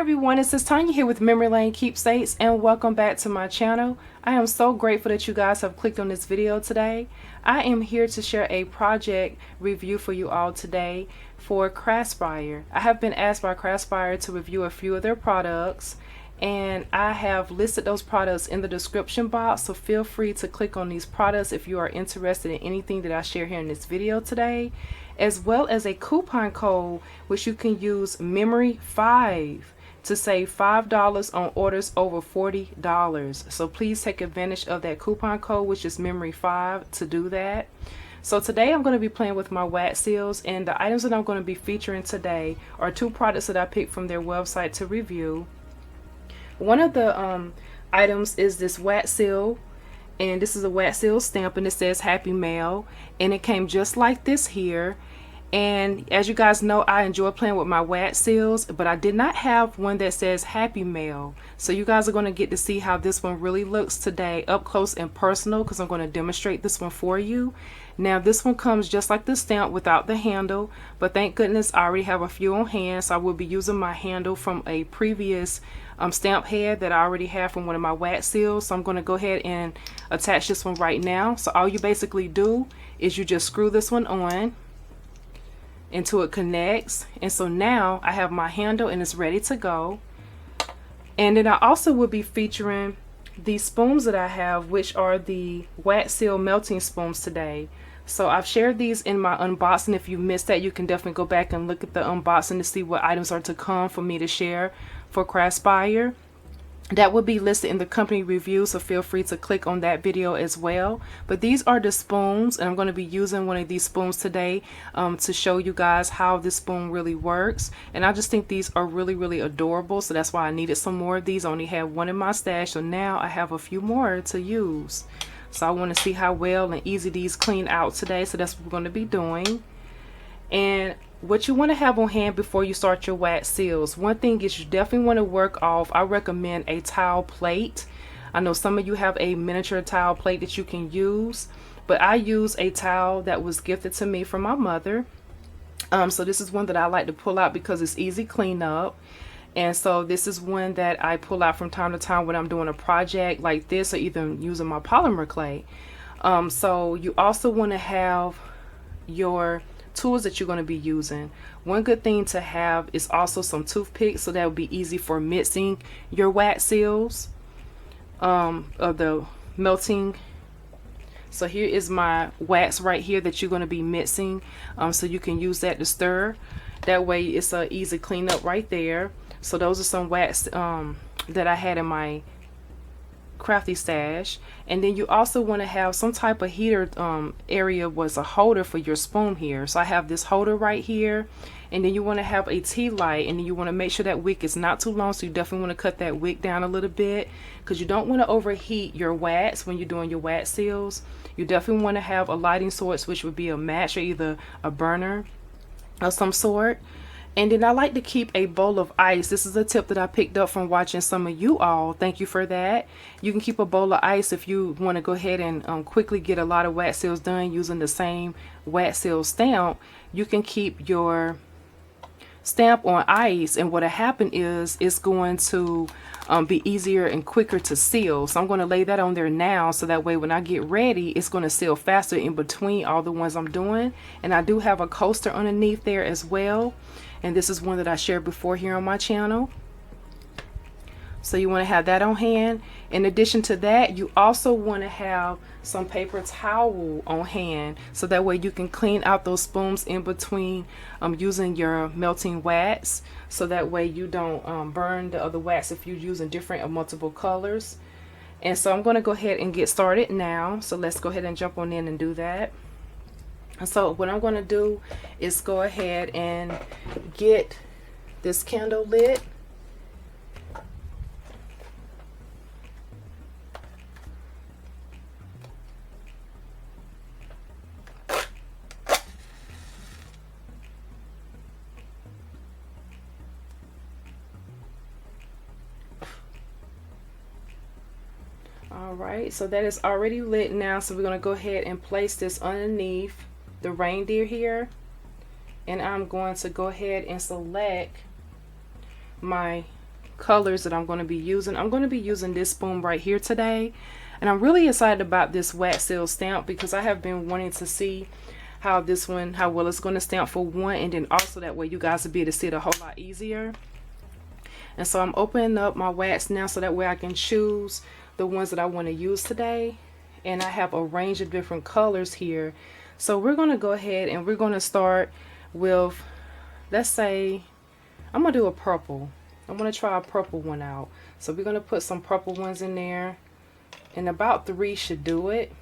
everyone, it's Tanya here with Memory Lane Keepsakes, and welcome back to my channel. I am so grateful that you guys have clicked on this video today. I am here to share a project review for you all today for Craspire. I have been asked by Craspire to review a few of their products, and I have listed those products in the description box, so feel free to click on these products if you are interested in anything that I share here in this video today, as well as a coupon code which you can use Memory5 to save $5 on orders over $40. So please take advantage of that coupon code, which is Memory5, to do that. So today I'm going to be playing with my wax seals, and the items that I'm going to be featuring today are two products that I picked from their website to review. One of the items is this wax seal, and this is a wax seal stamp, and it says Happy Mail, and it came just like this here. And as you guys know, I enjoy playing with my wax seals, but I did not have one that says Happy Mail. So you guys are going to get to see how this one really looks today up close and personal, because I'm going to demonstrate this one for you. Now this one comes just like the stamp without the handle, but thank goodness I already have a few on hand, so I will be using my handle from a previous stamp head that I already have from one of my wax seals. So I'm going to go ahead and attach this one right now. So all you basically do is you just screw this one on until it connects, and so now I have my handle and it's ready to go. And then I also will be featuring these spoons that I have, which are the wax seal melting spoons today. So I've shared these in my unboxing. If you missed that, you can definitely go back and look at the unboxing to see what items are to come for me to share for Craspire. That will be listed in the company review, so feel free to click on that video as well. But these are the spoons, and I'm going to be using one of these spoons today to show you guys how this spoon really works. And I just think these are really adorable, so that's why I needed some more of these. I only had one in my stash, so now I have a few more to use. So I want to see how well and easy these clean out today, so that's what we're going to be doing. And what you want to have on hand before you start your wax seals, one thing is you definitely want to work off, I recommend a tile plate. I know some of you have a miniature tile plate that you can use, but I use a tile that was gifted to me from my mother. So this is one that I like to pull out because it's easy cleanup. And so this is one that I pull out from time to time when I'm doing a project like this, or even using my polymer clay. So you also want to have your tools that you're going to be using. One good thing to have is also some toothpicks, so that would be easy for mixing your wax seals of the melting. So here is my wax right here that you're going to be mixing, so you can use that to stir. That way it's a easy cleanup right there. So those are some wax that I had in my crafty stash. And then you also want to have some type of heater area was a holder for your spoon here. So I have this holder right here, and then you want to have a tea light, and then you want to make sure that wick is not too long, so you definitely want to cut that wick down a little bit, because you don't want to overheat your wax when you're doing your wax seals. You definitely want to have a lighting source, which would be a match or either a burner of some sort. And then I like to keep a bowl of ice. This is a tip that I picked up from watching some of you all. Thank you for that. You can keep a bowl of ice if you want to go ahead and quickly get a lot of wax seals done using the same wax seal stamp. You can keep your stamp on ice, and what'll happen is it's going to be easier and quicker to seal. So I'm going to lay that on there now, so that way when I get ready, it's going to seal faster in between all the ones I'm doing. And I do have a coaster underneath there as well, and this is one that I shared before here on my channel. So you want to have that on hand. In addition to that, you also want to have some paper towel on hand, so that way you can clean out those spoons in between using your melting wax, so that way you don't burn the other wax if you're using different or multiple colors. And so I'm going to go ahead and get started now. So let's go ahead and jump on in and do that. And so what I'm going to do is go ahead and get this candle lit. Alright, so that is already lit now, so we're going to go ahead and place this underneath the reindeer here, and I'm going to go ahead and select my colors that I'm going to be using. I'm going to be using this spoon right here today, and I'm really excited about this wax seal stamp because I have been wanting to see how well it's going to stamp for one, and then also that way you guys will be able to see it a whole lot easier. And so I'm opening up my wax now so that way I can choose the ones that I want to use today. And I have a range of different colors here. So we're going to go ahead and we're going to start with, let's say, I'm going to do a purple. I'm going to try a purple one out. So we're going to put some purple ones in there. And about 3 should do it.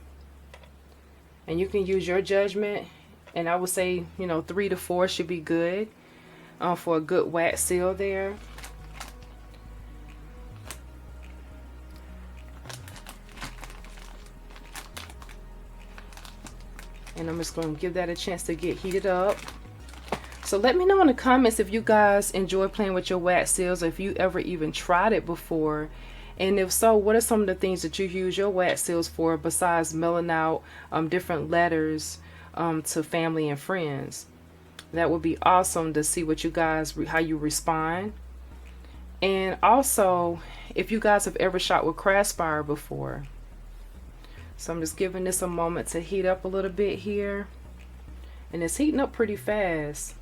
And you can use your judgment. And I would say, you know, 3 to 4 should be good for a good wax seal there. And I'm just going to give that a chance to get heated up. So let me know in the comments if you guys enjoy playing with your wax seals, or if you ever even tried it before. And if so, what are some of the things that you use your wax seals for besides mailing out different letters to family and friends? That would be awesome to see what you guys, how you respond. And also, if you guys have ever shot with Craspire before. So I'm just giving this a moment to heat up a little bit here. And it's heating up pretty fast.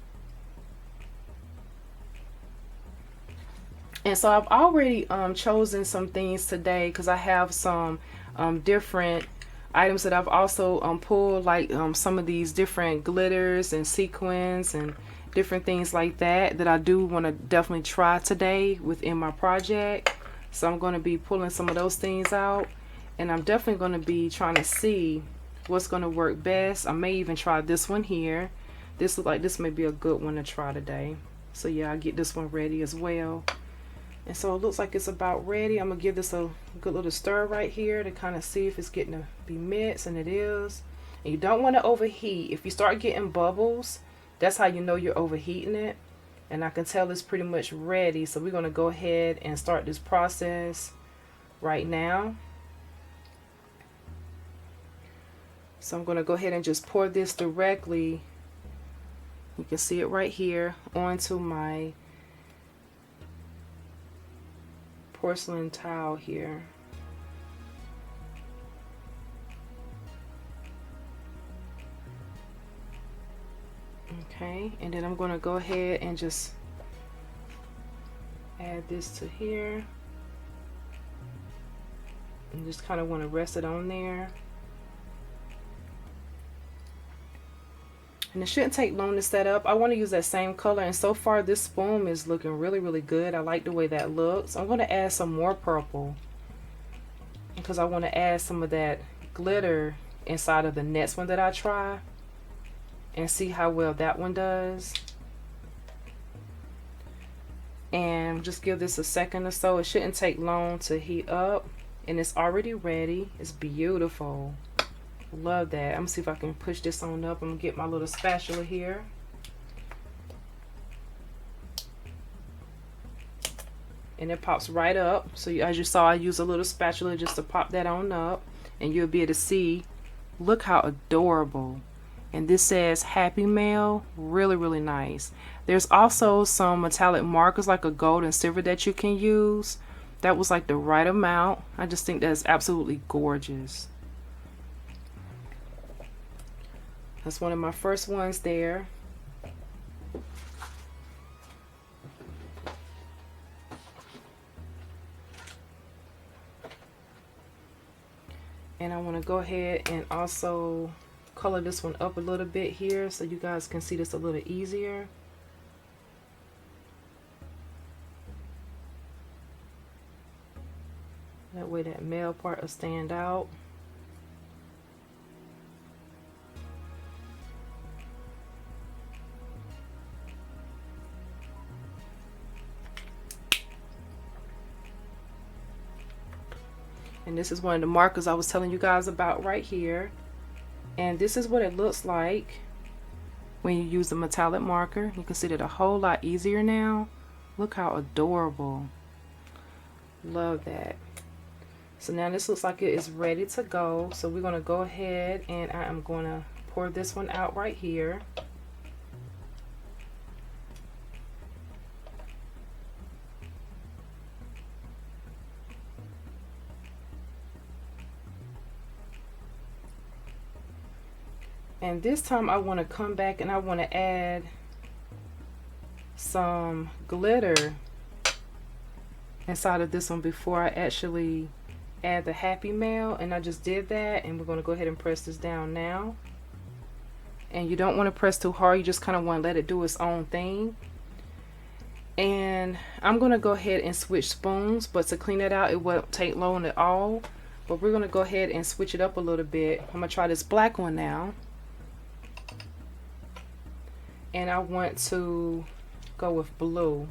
And so I've already chosen some things today because I have some different items that I've also pulled, like some of these different glitters and sequins and different things like that I do want to definitely try today within my project. So I'm going to be pulling some of those things out. And I'm definitely going to be trying to see what's going to work best. I may even try this one here. This looks like this may be a good one to try today. So yeah, I'll get this one ready as well. And so it looks like it's about ready. I'm going to give this a good little stir right here to kind of see if it's getting to be mixed, and it is. And you don't want to overheat. If you start getting bubbles, that's how you know you're overheating it. And I can tell it's pretty much ready. So we're going to go ahead and start this process right now. So I'm going to go ahead and just pour this directly, you can see it right here, onto my porcelain towel here. Okay, and then I'm going to go ahead and just add this to here. And just kind of want to rest it on there. And it shouldn't take long to set up. I want to use that same color, and so far this spoon is looking really good. I like the way that looks. I'm going to add some more purple because I want to add some of that glitter inside of the next one that I try and see how well that one does. And just give this a second or so. It shouldn't take long to heat up, and it's already ready. It's beautiful. Love that. I'm gonna see if I can push this on up. I'm gonna get my little spatula here. And it pops right up. So as you saw, I use a little spatula just to pop that on up, and you'll be able to see, look how adorable. And this says Happy Mail. Really nice. There's also some metallic markers like a gold and silver that you can use. That was like the right amount. I just think that's absolutely gorgeous. That's one of my first ones there. And I want to go ahead and also color this one up a little bit here so you guys can see this a little easier. That way that male part will stand out. And this is one of the markers I was telling you guys about right here. And this is what it looks like when you use the metallic marker. You can see it a whole lot easier now. Look how adorable. Love that. So now this looks like it is ready to go. So we're going to go ahead and I am going to pour this one out right here. And this time I want to come back and I want to add some glitter inside of this one before I actually add the Happy Mail, and I just did that, and we're going to go ahead and press this down now. And you don't want to press too hard, you just kind of want to let it do its own thing. And I'm going to go ahead and switch spoons, but to clean it out it won't take long at all. But we're going to go ahead and switch it up a little bit. I'm going to try this black one now, and I want to go with blue.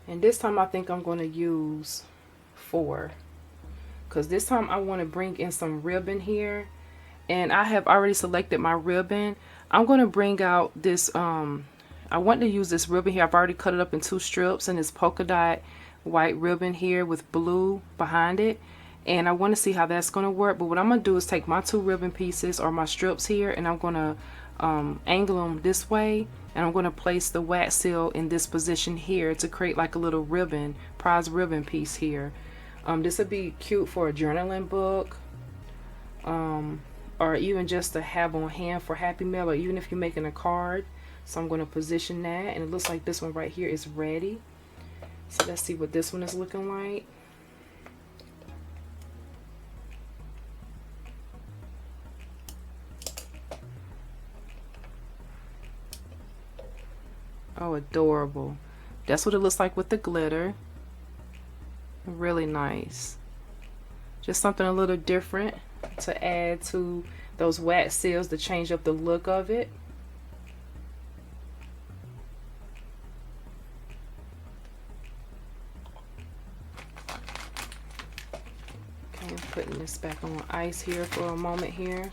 And this time I think I'm going to use 4, because this time I want to bring in some ribbon here, and I have already selected my ribbon. I'm going to bring out this I want to use this ribbon here. I've already cut it up in 2 strips, and this polka dot white ribbon here with blue behind it, and I want to see how that's going to work. But what I'm going to do is take my 2 ribbon pieces or my strips here, and I'm going to angle them this way, and I'm going to place the wax seal in this position here to create like a little ribbon, prize ribbon piece here. This would be cute for a journaling book, or even just to have on hand for Happy Mail, or even if you're making a card. So I'm going to position that, and it looks like this one right here is ready. So let's see what this one is looking like. Oh, adorable. That's what it looks like with the glitter. Really nice. Just something a little different to add to those wax seals to change up the look of it. Okay, I'm putting this back on ice here for a moment here.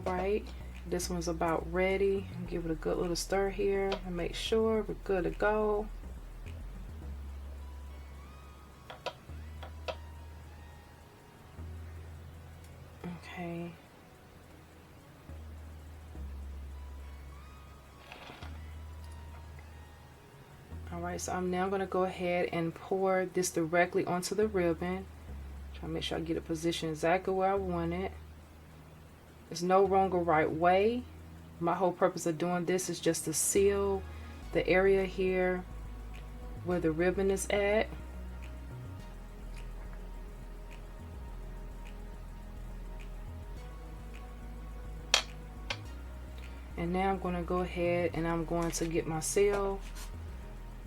Alright, this one's about ready. Give it a good little stir here and make sure we're good to go. Okay. Alright, so I'm now going to go ahead and pour this directly onto the ribbon. Try to make sure I get it positioned exactly where I want it. There's no wrong or right way. My whole purpose of doing this is just to seal the area here where the ribbon is at. And now I'm going to go ahead and I'm going to get my seal,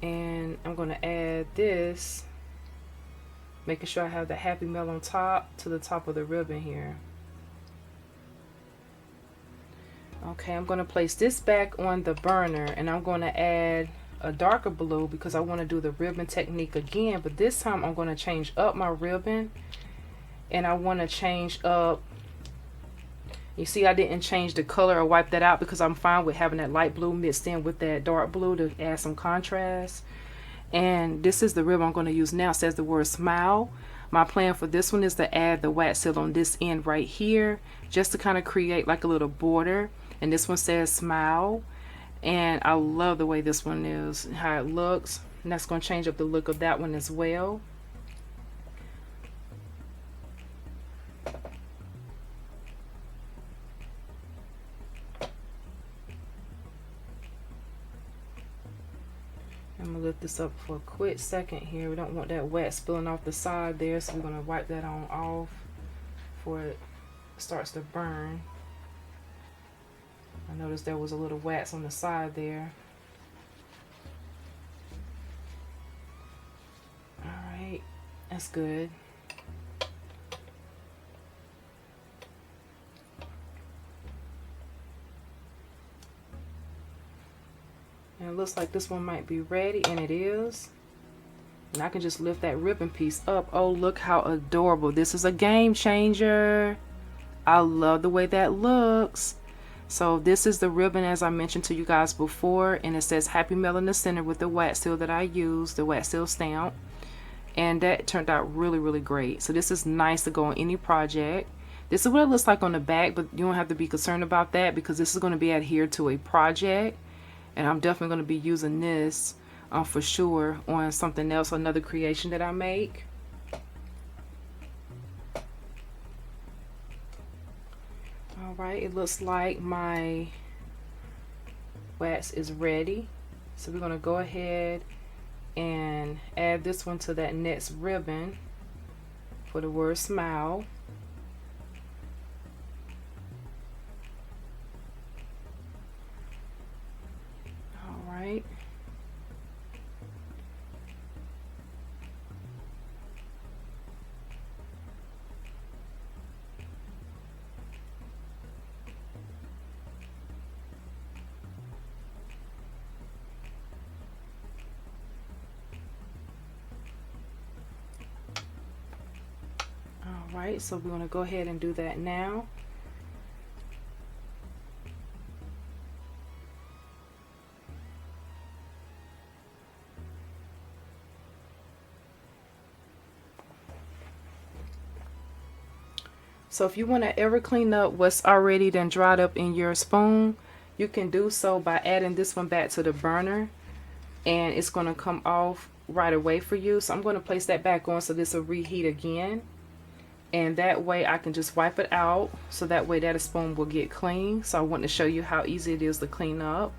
and I'm going to add this, making sure I have the Happy Mail on top to the top of the ribbon here. Okay, I'm going to place this back on the burner, and I'm going to add a darker blue because I want to do the ribbon technique again, but this time I'm going to change up my ribbon, and I want to change up, you see I didn't change the color or wipe that out because I'm fine with having that light blue mixed in with that dark blue to add some contrast. And this is the ribbon I'm going to use now. It says the word smile. My plan for this one is to add the wax seal on this end right here, just to kind of create like a little border. And this one says smile, and I love the way this one is, how it looks, and that's going to change up the look of that one as well. I'm going to lift this up for a quick second here. We don't want that wax spilling off the side there, so we're going to wipe that on off before it starts to burn. I noticed there was a little wax on the side there. Alright, that's good. And it looks like this one might be ready, and it is. And I can just lift that ribbon piece up. Oh, look how adorable. This is a game changer. I love the way that looks. So this is the ribbon as I mentioned to you guys before, and it says Happy Mail in the center with the wax seal that I use, the wax seal stamp. and that turned out really great. So this is nice to go on any project. This is what it looks like on the back, but you don't have to be concerned about that because this is going to be adhered to a project, and I'm definitely going to be using this for sure on something else, another creation that I make. All right, it looks like my wax is ready, so we're going to go ahead and add this one to that next ribbon for the word smile. All right. Alright, so we're going to go ahead and do that now. So if you want to ever clean up what's already done dried up in your spoon, you can do so by adding this one back to the burner, and it's going to come off right away for you. So I'm going to place that back on so this will reheat again. And that way I can just wipe it out, so that way that spoon will get clean. So I want to show you how easy it is to clean up,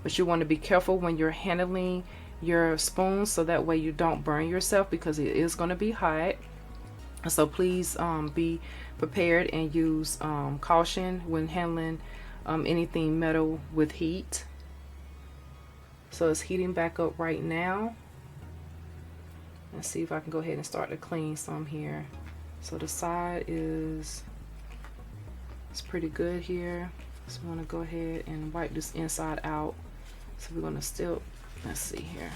but you want to be careful when you're handling your spoon, so that way you don't burn yourself, because it is going to be hot. So please be prepared and use caution when handling anything metal with heat. So it's heating back up right now. Let's see if I can go ahead and start to clean some here. So the side it's pretty good here. So we want to go ahead and wipe this inside out. So we're going to still, let's see here.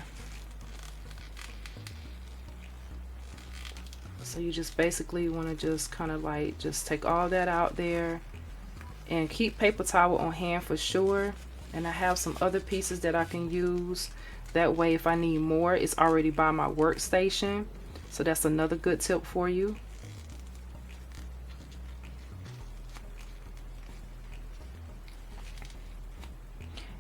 So you just basically want to just kind of like just take all that out there, and keep paper towel on hand for sure. And I have some other pieces that I can use. That way if I need more, it's already by my workstation. So that's another good tip for you.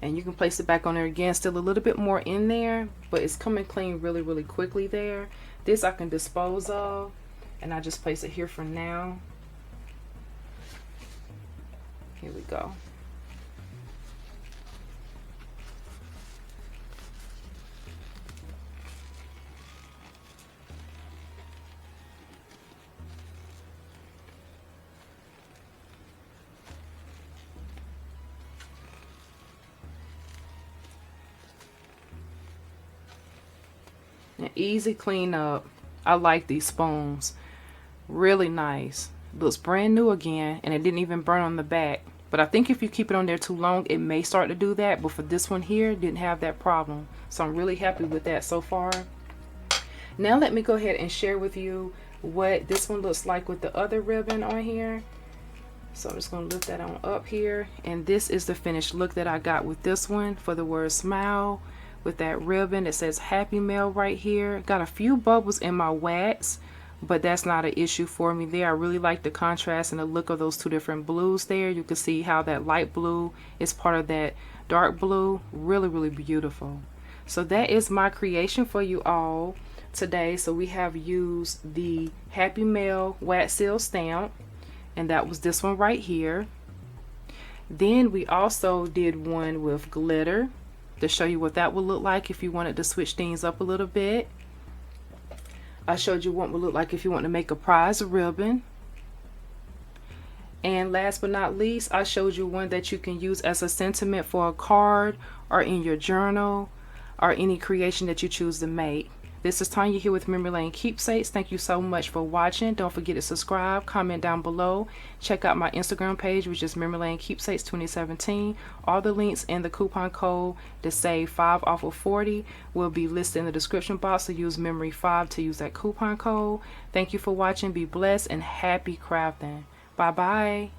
And you can place it back on there again, still a little bit more in there, but it's coming clean really quickly there. This I can dispose of, and I just place it here for now. Here we go. An easy cleanup. I like these spoons. Really nice. Looks brand new again, and it didn't even burn on the back. But I think if you keep it on there too long, it may start to do that. But for this one here, didn't have that problem. So I'm really happy with that so far. Now let me go ahead and share with you what this one looks like with the other ribbon on here. So I'm just going to lift that on up here. And this is the finished look that I got with this one for the word smile. With that ribbon that says Happy Mail right here. Got a few bubbles in my wax, but that's not an issue for me there. I really like the contrast and the look of those two different blues there. You can see how that light blue is part of that dark blue. Really beautiful. So that is my creation for you all today. So we have used the Happy Mail wax seal stamp, and that was this one right here. Then we also did one with glitter to show you what that would look like if you wanted to switch things up a little bit. I showed you what it would look like if you want to make a prize ribbon. And last but not least, I showed you one that you can use as a sentiment for a card or in your journal or any creation that you choose to make. This is Tanya here with Memory Lane Keepsakes. Thank you so much for watching. Don't forget to subscribe, comment down below. Check out my Instagram page, which is Memory Lane Keepsakes 2017. All the links and the coupon code to save 5 off of 40 will be listed in the description box. So use Memory 5 to use that coupon code. Thank you for watching. Be blessed and happy crafting. Bye bye.